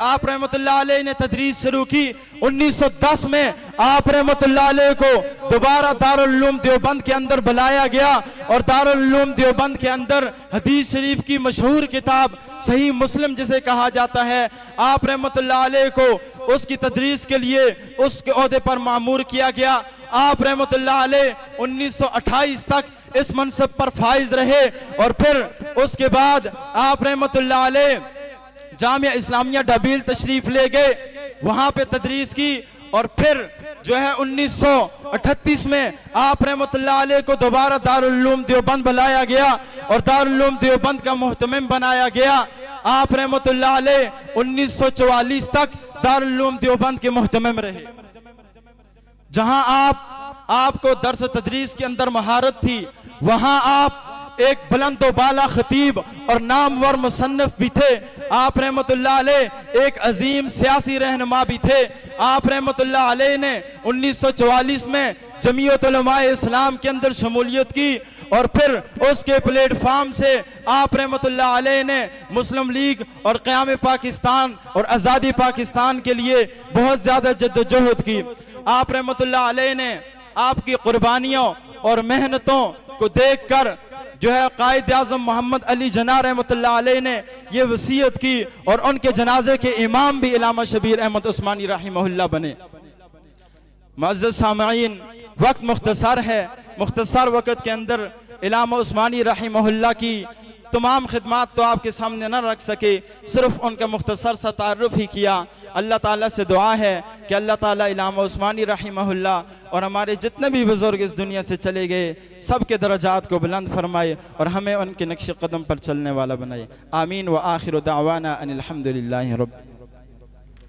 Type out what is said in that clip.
आप रहमतुल्लाह अलैह ने तदरीस शुरू की। 1910 में आप रहमतुल्लाह अलैह को दोबारा दारुल उलूम देवबंद के अंदर बुलाया गया और दारुल उलूम देवबंद के अंदर हदीस शरीफ की मशहूर किताब सही मुस्लिम जिसे कहा जाता है, आप रहमतुल्लाह अलैह को उसकी तदरीस के लिए उसके ओहदे पर मामूर किया गया। आप रहमतुल्लाह अलैह 1928 तक इस मनसब पर फाइज रहे और फिर उसके बाद आप रहमतुल्लाह अलैह जामिया इस्लामिया डबील तशरीफ ले गए, वहां पे तदरीस की और फिर जो है 1938 में आप रहमतुल्लाह अलैह को दोबारा दारुल उलूम देवबंद बुलाया गया और दारुल उलूम देवबंद का मुहतमिम बनाया गया। आप रहमतुल्लाह अलैह 1944 तक दारुल उलूम देवबंद के मुहतमिम रहे, जहां आपको दर्स तदरीस के अंदर महारत थी, वहां आप एक बुलंद व बाला खतीब और नामवर मुसन्निफ भी थे। आप रहमतुल्लाह अलैह एक अजीम सियासी रहनुमा भी थे। आप रहमतुल्लाह अलैह ने 1944 में जमीयत उलमाए इस्लाम के अंदर शमूलियत की और फिर उसके प्लेटफार्म से आप रहमतुल्लाह अलैह ने मुस्लिम लीग और क़याम पाकिस्तान और आज़ादी पाकिस्तान के लिए बहुत ज़्यादा जद्दोजहद की। आप रहमतुल्लाह अलैह ने आपकी कुर्बानियों और मेहनतों को देखकर जो है कायद आज़म मोहम्मद अली जना रहमतुल्लाह अलैह ने ये वसीयत की और उनके जनाजे के इमाम भी इलामा शबीर अहमद उस्मानी रहिमहुल्लाह बने। मुअज़्ज़ज़ सामईन, वक्त मुख्तसर है, मुख्तसर वक्त के अंदर इलामा उस्मानी रहिमहुल्लाह की तमाम खिदमात तो आपके सामने न रख सके, सिर्फ उनका मुख्तसर सा तारुफ ही किया। अल्लाह ताला से दुआ है कि अल्लाह ताला इलामा उस्मानी रहिमहुल्लाह और हमारे जितने भी बुजुर्ग इस दुनिया से चले गए सब के दरजात को बुलंद फरमाए और हमें उनके नक्श कदम पर चलने वाला बनाए। आमीन व आखिर दावाना अनिल हम्दुलिल्लाहि रब्बिल